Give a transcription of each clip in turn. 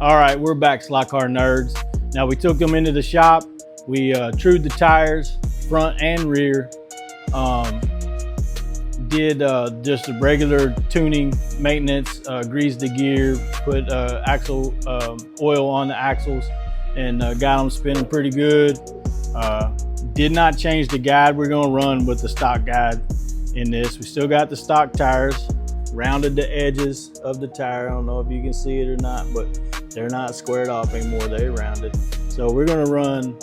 All right, we're back, slot car nerds. Now we took them into the shop. We trued the tires, front and rear. Did just a regular tuning maintenance, greased the gear, put axle oil on the axles, and got them spinning pretty good. Did not change the guide. We're gonna run with the stock guide in this. We still got the stock tires, rounded the edges of the tire. I don't know if you can see it or not, but they're not squared off anymore, they're rounded. So we're gonna run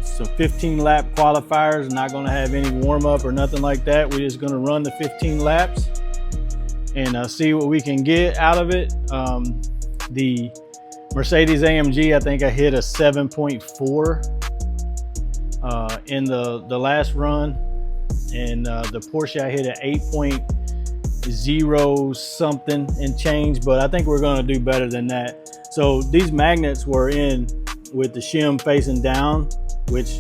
some 15 lap qualifiers. Not gonna have any warm up or nothing like that. We're just gonna run the 15 laps and see what we can get out of it. The Mercedes AMG, I think I hit a 7.4 in the last run, and the Porsche I hit an 8.0 something and change, but I think we're gonna do better than that. So these magnets were in with the shim facing down, which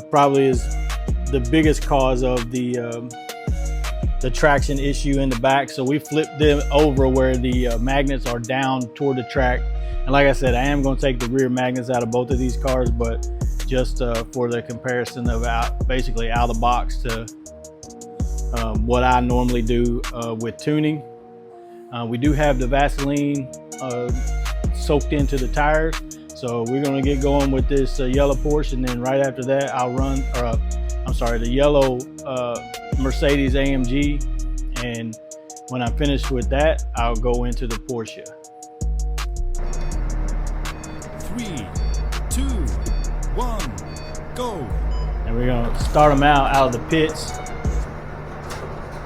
probably is the biggest cause of the traction issue in the back. So we flipped them over where the magnets are down toward the track. And like I said, I am going to take the rear magnets out of both of these cars, but just for the comparison of basically out of the box to what I normally do with tuning. We do have the Vaseline soaked into the tires. So we're gonna get going with this yellow Porsche, and then right after that I'll run, the yellow Mercedes AMG. And when I'm finished with that, I'll go into the Porsche. 3, 2, 1, go. And we're gonna start them out of the pits.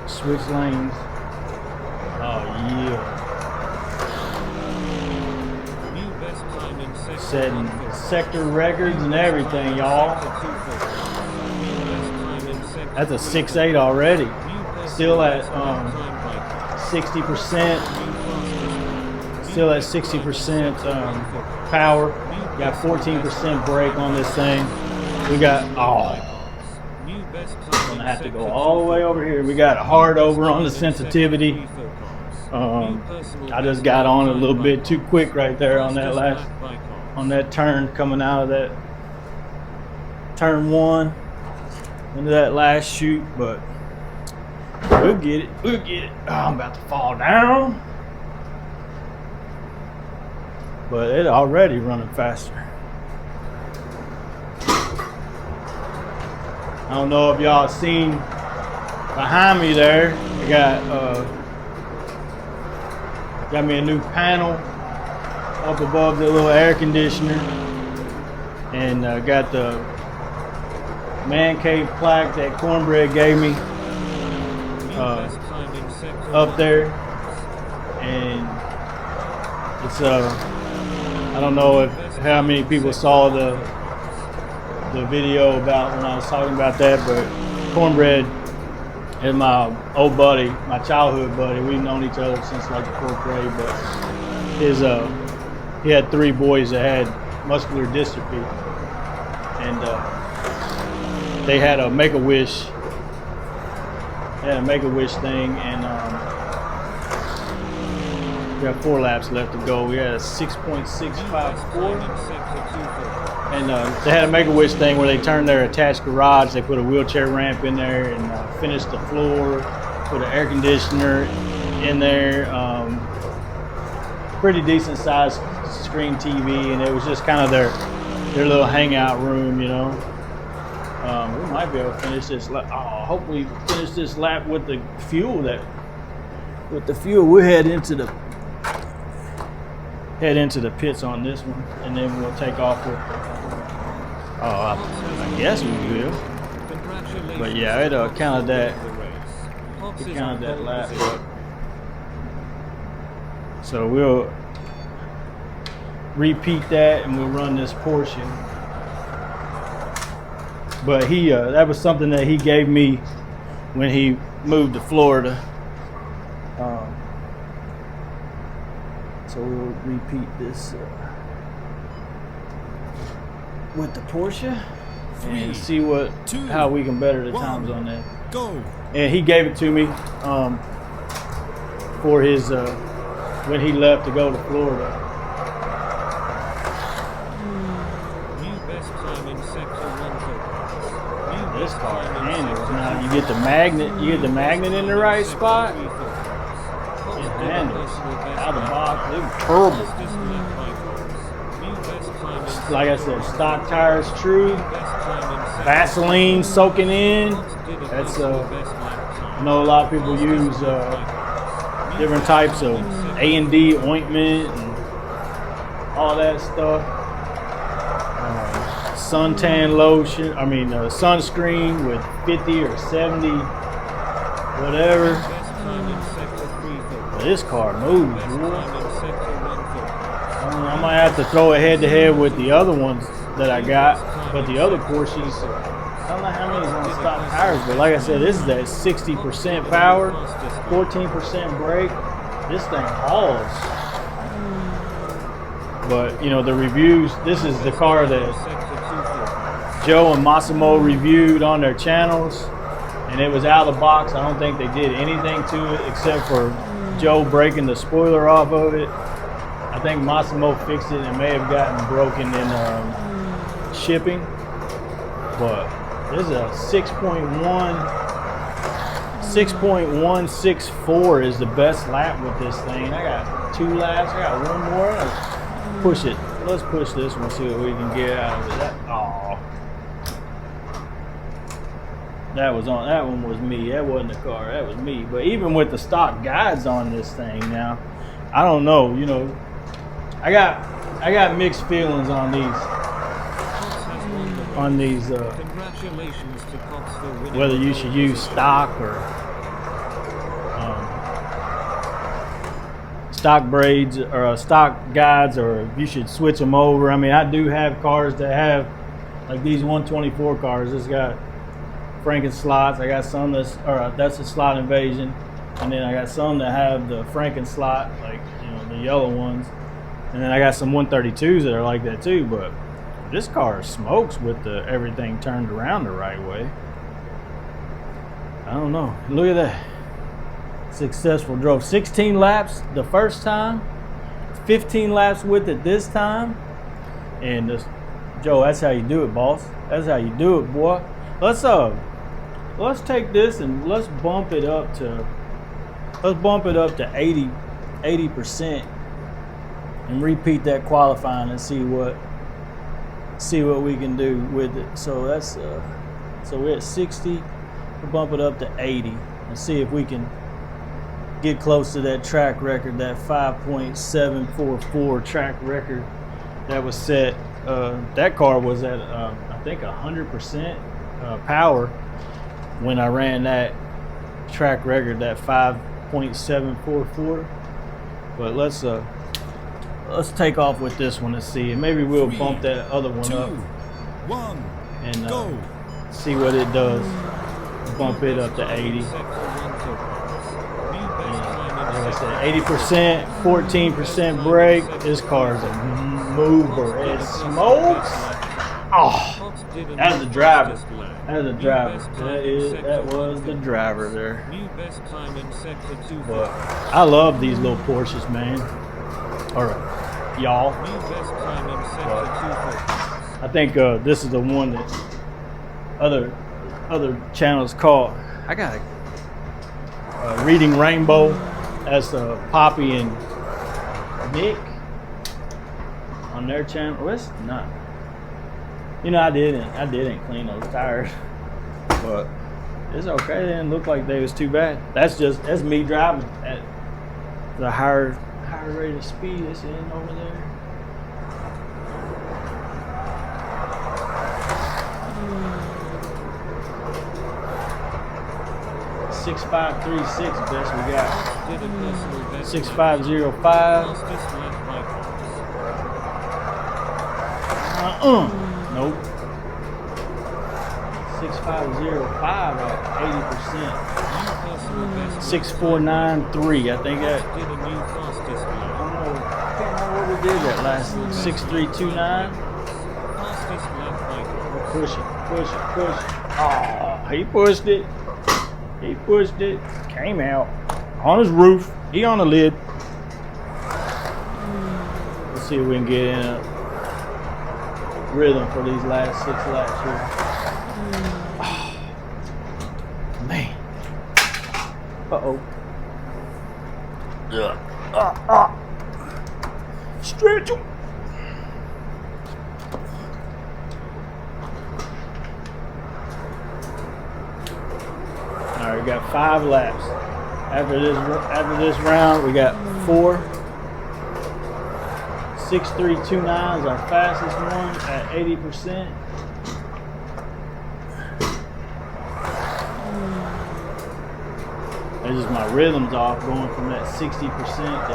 Switch lanes. Oh yeah. Setting sector records and everything, y'all. That's a 6.8 already. Still at 60%. Still at 60% power. Got 14% brake on this thing. We got, I'm gonna have to go all the way over here. We got a hard over on the sensitivity. I just got on a little bit too quick right there on that turn, coming out of that turn 1 into that last chute, but we'll get it. Oh, I'm about to fall down, but it's already running faster. I don't know if y'all seen behind me there, I got me a new panel up above the little air conditioner, and got the man cave plaque that Cornbread gave me up there. And it's I don't know how many people saw the video about when I was talking about that, but Cornbread is my old buddy, my childhood buddy. We've known each other since like the 4th grade, but he had 3 boys that had muscular dystrophy, and they had a Make-A-Wish. thing, and we got 4 laps left to go. We had a 6.654, and they had a Make-A-Wish thing where they turned their attached garage. They put a wheelchair ramp in there and finished the floor, put an air conditioner in there, pretty decent sized screen TV, and it was just kind of their little hangout room, you know. We might be able to finish this lap. Hopefully finish this lap with the fuel we'll head into the pits on this one, and then we'll take off with, I guess we will. But yeah, it counted that lap up. So we'll repeat that, and we'll run this Porsche. But that was something that he gave me when he moved to Florida. So we'll repeat this with the Porsche and see how we can better the times on that. Go. And he gave it to me for his when he left to go to Florida. this car handles. Now you get the magnet in the right spot. It handles out of the box. It's terrible. Like I said, stock tires, true. Vaseline soaking in. That's I know a lot of people use different types of A&D ointment and all that stuff. Suntan lotion, sunscreen with 50 or 70, whatever. But this car moves, boy. I might have to throw it head to head with the other ones that I got, but the other Porsches, I don't know how many's on stock tires, but like I said, this is at 60% power, 14% brake. This thing hauls. But you know, the reviews, this is the car that Joe and Massimo reviewed on their channels, and it was out of the box. I don't think they did anything to it except for Joe breaking the spoiler off of it. I think Massimo fixed it and may have gotten broken in shipping, but this is a 6.164 is the best lap with this thing. I got 2 laps. I got one more. Let's push it. Let's push this one, see what we can get out of it. That one was me. That wasn't the car. That was me. But even with the stock guides on this thing now, I don't know. You know, I got mixed feelings on these. Whether you should use stock or stock braids or stock guides, or if you should switch them over. I mean, I do have cars that have, like these 124 cars. It's got Franken slots. I got some that's a slot invasion, and then I got some that have the Franken slot, like the yellow ones, and then I got some 132s that are like that too. But this car smokes with everything turned around the right way. I don't know. Look at that. Successful. Drove 16 laps the first time, 15 laps with it this time, and Joe, that's how you do it, boss. That's how you do it, boy. Let's take this and let's bump it up to 80% and repeat that qualifying and see what we can do with it. So that's so we're at 60. We'll bump it up to 80 and see if we can get close to that track record, that 5.744 track record that was set. That car was at I think 100% power when I ran that track record, that 5.744. But let's take off with this one and see, and maybe we'll bump that other one up and see what it does. Bump it up to 80. Like I said, 80%, 14% brake. This car's a mover. It smokes. Oh, that's the driver. That was the driver there. But I love these little Porsches, man. All right, y'all. I think this is the one that other channels call. I got Reading Rainbow. That's Poppy and Nick on their channel. Well, it's not. I didn't clean those tires, but it's okay. It didn't look like they was too bad. That's me driving at the higher rate of speed. It's in over there. 6536 best we got. 6505. Nope. 6505 at 80%. 6493. I think that. I can't remember what we did that last 6329. Push it. Oh, he pushed it. He pushed it. Came out on his roof. He on the lid. Let's see if we can get in a rhythm for these last 6 laps here. man. Uh-oh. Stretch 'em. All right, we got 5 laps. After this round, we got 4. 6.329 is our fastest one at 80%. It's just my rhythm's off going from that 60% to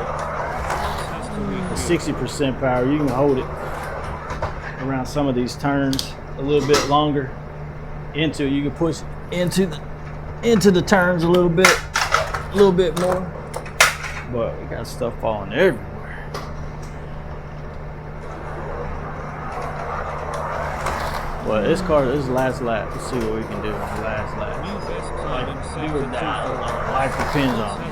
60% power. You can hold it around some of these turns a little bit longer. You can push into the turns a little bit more. But we got stuff falling everywhere. Well, this last lap. Let's see what we can do on the last lap. Like, do or die. Life depends on it.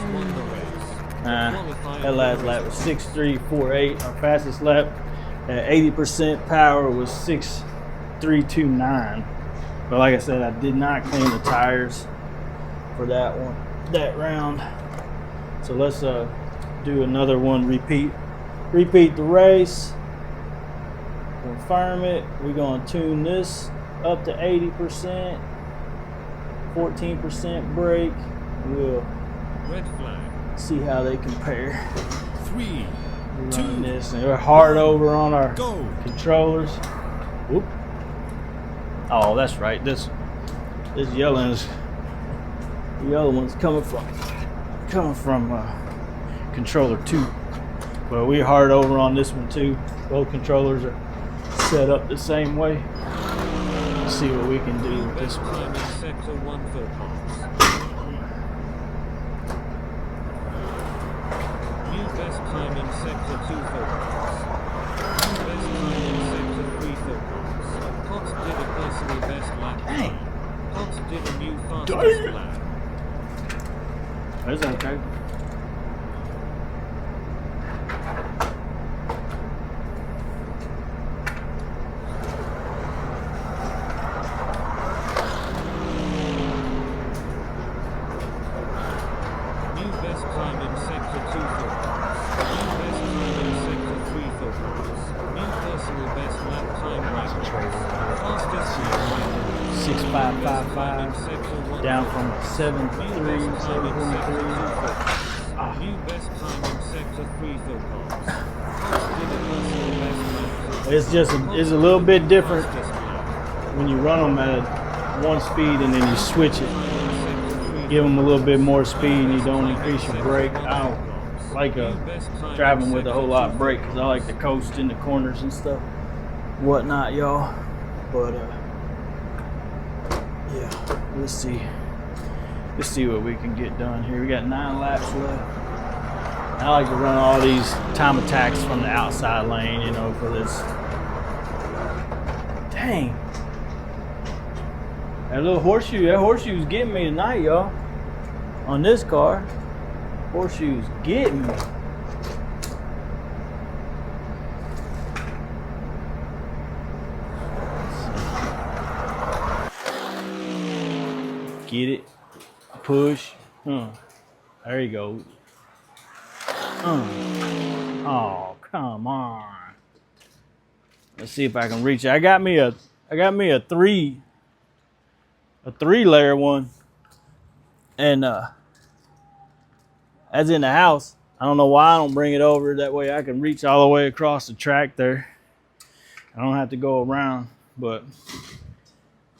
That last lap was 6.348. Our fastest lap at 80% power was 6.329. But like I said, I did not clean the tires for that round. So let's do another one. Repeat the race. Confirm it. We're gonna tune this up to 80%. 14% brake. We'll Red flag. see how they compare. 3, We're 2, running this, and we're hard over on our go. controllers. Whoop. Oh, that's right. This yellow is the other one's coming from controller 2. But we're hard over on this one too. Both controllers are set up the same way. Let's see what we can do with this one. Sector 1 photons. New best time in sector 2 photons. New best time in sector 3 photons. Cox did a personal best lap. Dang. Cox did a new fastest lap. That's okay. Down from 7.3. New best time in sector 3 It's a little bit different when you run them at 1 speed and then you switch it. Give them a little bit more speed and you don't increase your brake. I don't like driving with a whole lot of brake because I like to coast in the corners and stuff, whatnot, y'all. But yeah, let's see what we can get done here. We got 9 laps left. I like to run all these time attacks from the outside lane, you know, because it's, dang, that horseshoe's getting me tonight, y'all. On this car, horseshoe's getting me. Get it, push, there you go. Oh, come on. Let's see if I can reach it. I got me a 3-layer one, and that's in the house. I don't know why I don't bring it over. That way I can reach all the way across the track there. I don't have to go around, but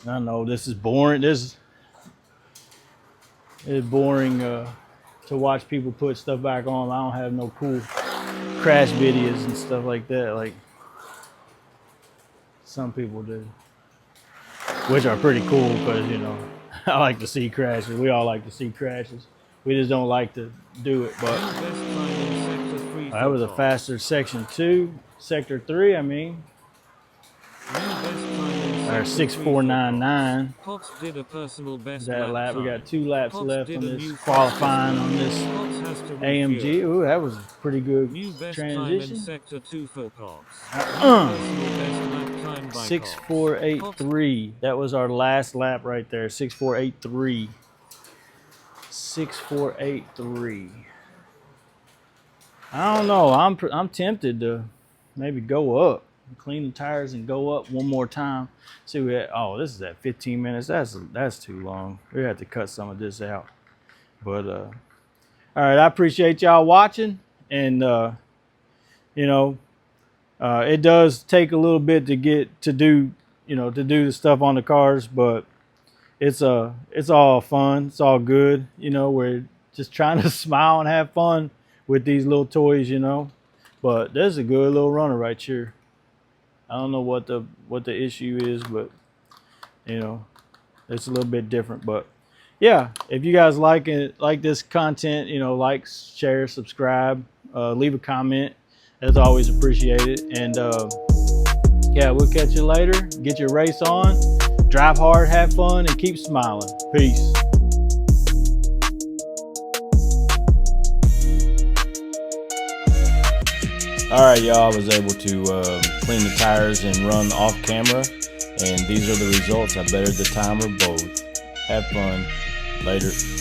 I know this is boring. This is boring to watch people put stuff back on. I don't have no cool crash videos and stuff like that, like some people do, which are pretty cool because, you know, I like to see crashes. We all like to see crashes. We just don't like to do it. But that was a faster sector 3, I mean. Or 6.499. Cox did a personal best that lap. We got 2 laps Cox left did on a this new qualifying on this AMG. Ooh, that was a pretty good new best transition. Time in sector 2 for Cox. 6.483. That was our last lap right there. 6.483. 6483. I don't know. I'm tempted to maybe go up, clean the tires, and go up one more time. See, oh, this is at 15 minutes. That's too long. We have to cut some of this out. But all right, I appreciate y'all watching, and it does take a little bit to get to do the stuff on the cars, but it's all fun. It's all good. We're just trying to smile and have fun with these little toys, But there's a good little runner right here. I don't know what the issue is, but it's a little bit different. But yeah, if you guys like this content, like, share, subscribe, leave a comment. That's always appreciated. And yeah, we'll catch you later. Get your race on, drive hard, have fun, and keep smiling. Peace. All right, y'all, I was able to clean the tires and run off camera, and these are the results. I bettered the timer both. Have fun. Later.